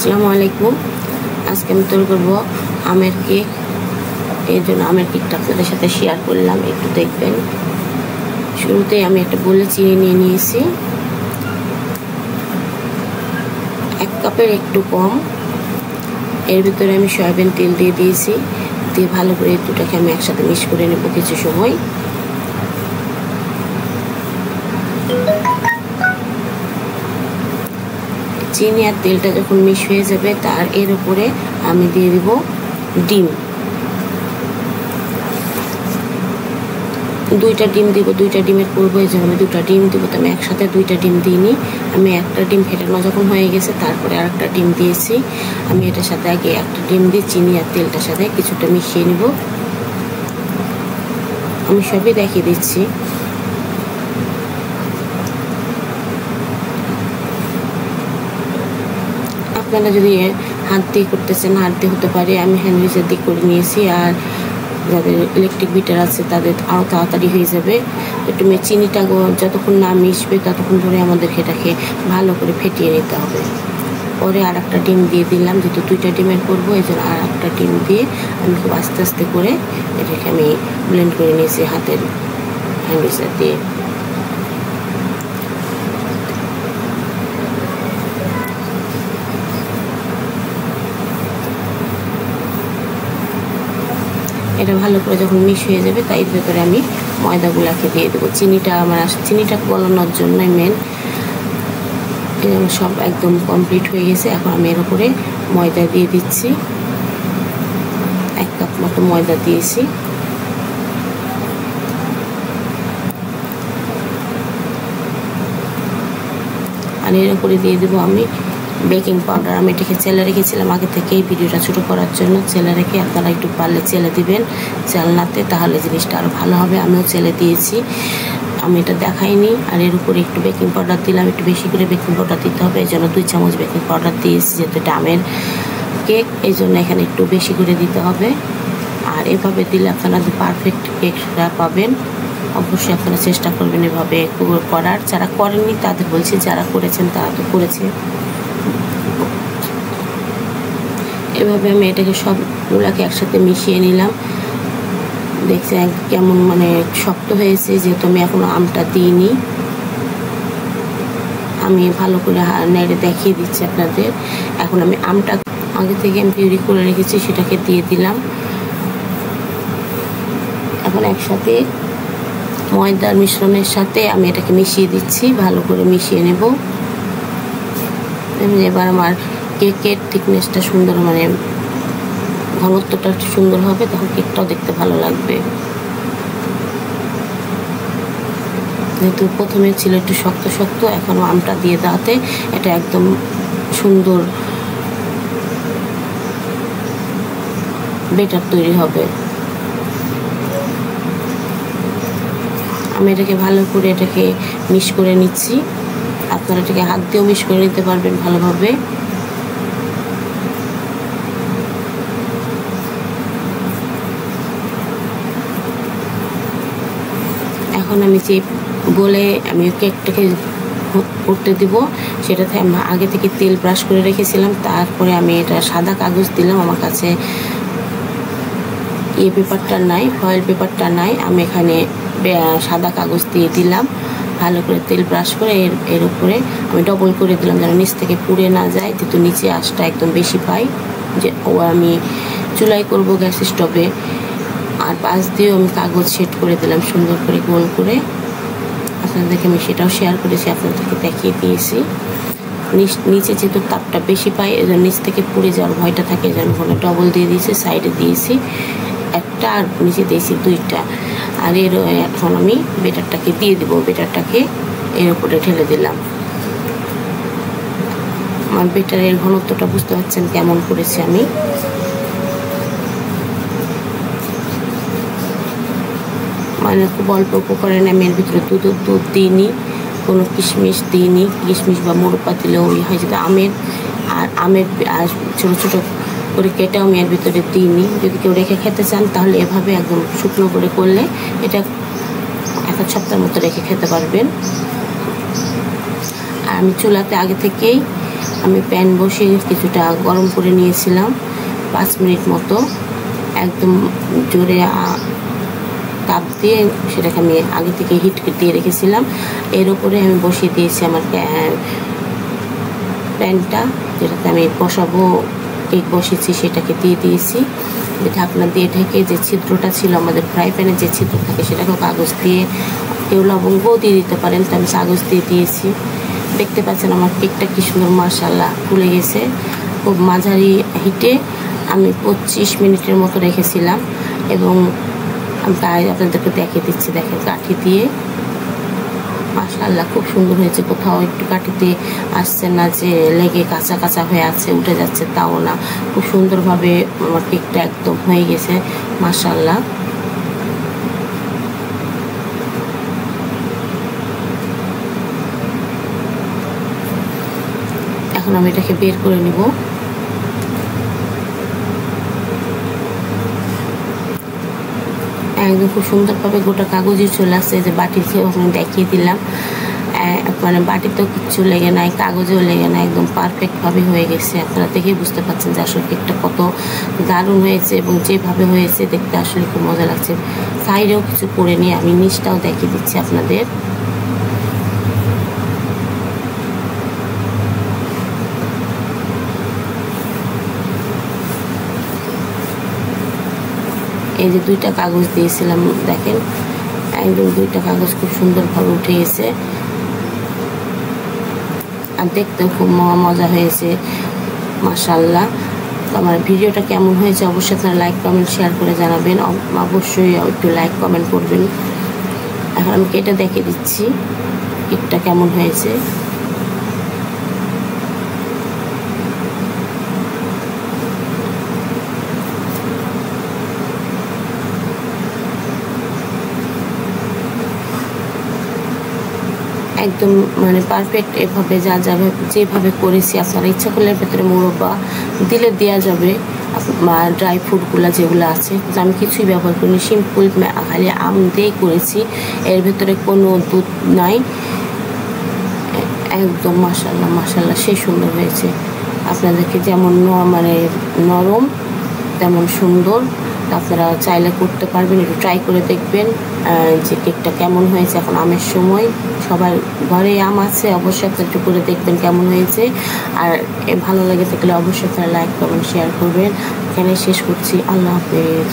আসসালামু আলাইকুম। আজকে আমি তৈরি করব আমের কেক। এর জন্য আমের কেকটা আপনাদের সাথে শেয়ার করলাম, একটু দেখবেন। শুরুতেই আমি একটা বোলে চিনি নিয়ে নিয়েছি, 1 কাপের একটু কম। এর ভিতরে আমি সয়াবিন তেল দিয়ে দিয়েছি, দিয়ে ভালো করে দুটাকে আমি একসাথে মিক্স করে নেব কিছু সময়। চিনি আর তেলটা যখন মিক্স হয়ে যাবে, তার এর উপরে আমি দিয়ে দিব ডিম। 2টা ডিম দিব, 2টা ডিমের করবো, এই জন্য আমি 2টা ডিম দিব। তো আমি একসাথে 2টা ডিম দিইনি, আমি একটা ডিম ফেটানো যখন হয়ে গেছে তারপরে আরেকটা ডিম দিয়েছি। আমি এটার সাথে আগে একটা ডিম দিয়ে চিনি আর তেলটার সাথে কিছুটা মিশিয়ে নিব। আমি সবই দেখিয়ে দিচ্ছি। আপনারা যদি হাত দিয়ে করতেছেন, হাত দিয়ে হতে পারে, আমি হ্যান্ড উইচের দিয়ে করে নিয়েছি। আর যাদের ইলেকট্রিক বিটার আছে তাদের আরও তাড়াতাড়ি হয়ে যাবে। একটু চিনিটা যতক্ষণ না মিশবে ততক্ষণ ধরে আমাদেরকে এটাকে ভালো করে ফেটিয়ে নিতে হবে। পরে আর একটা ডিম দিয়ে দিলাম, যেহেতু 2টা ডিমের করবো, এই জন্য আর একটা ডিম দিয়ে আমি খুব আস্তে আস্তে করে এটাকে আমি ব্লেন্ড করে নিয়েছি হাতের হ্যান্ড উইচের দিয়ে। এটা ভালো করে যখন মিক্স হয়ে যাবে, তাই এর ভেতরে আমি ময়দাগুলাকে দিয়ে দেবো। চিনিটা গলানোর জন্যই মেন। সব একদম কমপ্লিট হয়ে গেছে। এখন আমি এর উপরে ময়দা দিয়ে দিচ্ছি, 1 কাপ মতো ময়দা দিয়েছি। আর এর উপরে দিয়ে দেবো আমি বেকিং পাউডার। আমি এটাকে চেলে রেখেছিলাম আগে থেকে, এই ভিডিওটা ছোটো করার জন্য। চেলে রেখে আপনারা একটু পারলে চেলে দিবেন, চালনাতে, তাহলে জিনিসটা আরও ভালো হবে। আমিও চেলে দিয়েছি, আমি এটা দেখাইনি। আর এর উপরে একটু বেকিং পাউডার দিলাম, একটু বেশি করে বেকিং পাউডার দিতে হবে, এই জন্য 2 চামচ বেকিং পাউডার দিয়েছি। যেহেতু এটা আমের কেক, এই জন্য এখানে একটু বেশি করে দিতে হবে। আর এভাবে দিলে আপনারা পারফেক্ট কেকটা পাবেন। অবশ্যই আপনারা চেষ্টা করবেন এভাবে করার। যারা করেননি তাদের বলছি, যারা করেছেন তারা তো করেছে। এভাবে আমি এটাকে সবগুলাকে একসাথে মিশিয়ে নিলাম। দেখছেন কেমন শক্ত হয়েছে, যেহেতু আমি এখনো আমটা দিইনি। আমি ভালো করে নেড়ে দেখিয়ে দিচ্ছি আপনাদের। এখন আমি আমটা আগে থেকে আমি পিউরি করে রেখেছি, সেটাকে দিয়ে দিলাম। এখন একসাথে ময়দার মিশ্রণের সাথে আমি এটাকে মিশিয়ে দিচ্ছি, ভালো করে মিশিয়ে নেব। এবার আমার কেকের থিকনেসটা সুন্দর, ঘনত্বটা একটু সুন্দর হবে, তখন কেকটাও দেখতে ভালো লাগবে। যেহেতু প্রথমে ছিল একটু শক্ত শক্ত, এখনও আমটা দিয়ে দেওয়াতে এটা একদম সুন্দর বেটার তৈরি হবে। আমি এটাকে ভালো করে এটাকে মিক্স করে নিচ্ছি। আপনারা এটাকে হাত দিয়েও মিক্স করে নিতে পারবেন ভালোভাবে। এখন আমি যে বলে আমি কেকটাকে করতে দিব, সেটাতে আমি আগে থেকে তেল ব্রাশ করে রেখেছিলাম। তারপরে আমি এটা সাদা কাগজ দিলাম। আমার কাছে পেপারটা নাই, ফয়েল পেপারটা নাই, আমি এখানে সাদা কাগজ দিয়ে দিলাম। ভালো করে তেল ব্রাশ করে এর উপরে আমি ডবল করে দিলাম, যেন নিচ থেকে পুড়ে না যায়, কিন্তু নিচে আঁচটা একদম বেশি পাই। যে আমি চুলাই করব গ্যাস স্টোভে। আর পাশ দিয়েও আমি কাগজ সেট করে দিলাম সুন্দর করে গোল করে। আপনাদেরকে আমি সেটাও শেয়ার করেছি, আপনাদেরকে দেখিয়ে দিয়েছি। নিচে যেহেতু তাপটা বেশি পাই, এজন্য নিচ থেকে পুড়ে যাওয়ার ভয়টা থাকে, এজন্য ওখানে ডবল দিয়ে দিয়েছি। সাইডে দিয়েছি একটা, আর নিচে দিয়েছি 2টা। আর এখন আমি বেটারটাকে দিয়ে দিব। বেটারটাকে এর উপরে ঢেলে দিলাম। আমার বেটারের ঘনত্বটা বুঝতে পারছেন কেমন করেছি আমি। খুব অল্প উপকরণে আমি এর ভিতরে দুধ দিইনি, কোনো কিশমিশ দিইনি। কিশমিশ বা মোরব্বা দিলে ওই হয় যেটা আমের। আর আমের ছোটো ছোটো করে কেটেও আমি এর ভিতরে দিইনি। যদি কেউ রেখে খেতে চান তাহলে এভাবে একদম শুকনো করে করলে এটা 1 সপ্তাহের মতো রেখে খেতে পারবেন। আর আমি চুলাতে আগে থেকেই আমি প্যান বসিয়ে কিছুটা গরম করে নিয়েছিলাম 5 মিনিট মতো, একদম জোরে তাপ দিয়ে সেটাকে আমি আগে থেকে হিট দিয়ে রেখেছিলাম। এর উপরে আমি বসিয়ে দিয়েছি আমার প্যানটা, যেটাতে আমি বসাবো, কেক বসিয়েছি সেটাকে দিয়ে দিয়েছি। ঢাকনা দিয়ে ঢেকে যে ছিদ্রটা ছিল আমাদের ফ্রাই প্যানে, যে ছিদ্র থাকে সেটাকেও কাগজ দিয়ে, কেউ লবঙ্গও দিয়ে দিতে পারেন, তো আমি কাগজ দিয়ে দিয়েছি। দেখতে পাচ্ছেন আমার কেকটা কি সুন্দর মাশাআল্লাহ ফুলে গেছে। খুব মাঝারি হিটে আমি 25 মিনিটের মতো রেখেছিলাম, এবং আমি তাই আপনাদেরকে দেখিয়ে দিচ্ছি। দেখেন কাঠি দিয়ে মাশাআল্লাহ খুব সুন্দর হয়েছে, কোথাও একটু কাঠিতে আসছে না যে লেগে কাঁচা কাঁচা হয়ে আছে, উঠে যাচ্ছে তাও না, খুব সুন্দরভাবে আমার কেকটা একদম হয়ে গেছে মাশাআল্লাহ। এখন আমি এটাকে বের করে নিব। একদম খুব সুন্দরভাবে গোটা কাগজে চলে আসছে, যে বাটিতে ওখানে দেখিয়ে দিলাম, মানে বাটিতেও কিচ্ছু লেগে নাই, কাগজেও লেগে নাই, একদম পারফেক্টভাবে হয়ে গেছে। আপনারা দেখেই বুঝতে পারছেন যে আসলে কেকটা কত দারুণ হয়েছে, এবং যেভাবে হয়েছে দেখতে আসলে খুব মজা লাগছে। সাইডেও কিছু করে নিয়ে আমি নিচটাও দেখিয়ে দিচ্ছি আপনাদের। এই যে 2টা কাগজ দিয়েছিলাম, দেখেন একদম 2টা কাগজ খুব সুন্দরভাবে উঠে গেছে, আর দেখতেও খুব মজা হয়েছে মাশাআল্লাহ। আমার ভিডিওটা কেমন হয়েছে অবশ্যই আপনারা লাইক কমেন্ট শেয়ার করে জানাবেন, অবশ্যই একটু লাইক কমেন্ট করবেন। এখন আমি কেটে দেখিয়ে দিচ্ছি কেকটা কেমন হয়েছে। একদম মানে পারফেক্ট, এভাবে যেভাবে করেছি, আপনারা ইচ্ছা করলে ভেতরে মুরব্বা দিলে দেওয়া যাবে, ড্রাই ফ্রুটগুলো যেগুলো আছে, কিন্তু আমি কিছুই ব্যবহার করিনি, সিম্পল খালি আম দিয়ে করেছি, এর ভেতরে কোনো দুধ নাই। একদম মাশাআল্লাহ মাশাআল্লাহ সেই সুন্দর হয়েছে। আপনাদেরকে যেমন মানে নরম তেমন সুন্দর, আপনারা চাইলে করতে পারবেন, একটু ট্রাই করে দেখবেন যে কেকটা কেমন হয়েছে। এখন আমের সময়, সবার ঘরে আম আছে, অবশ্যই আপনারা একটু করে দেখবেন কেমন হয়েছে। আর ভালো লাগে থাকলে অবশ্যই আপনারা লাইক কমেন্ট শেয়ার করবেন। এখানে শেষ করছি, আল্লাহ হাফেজ।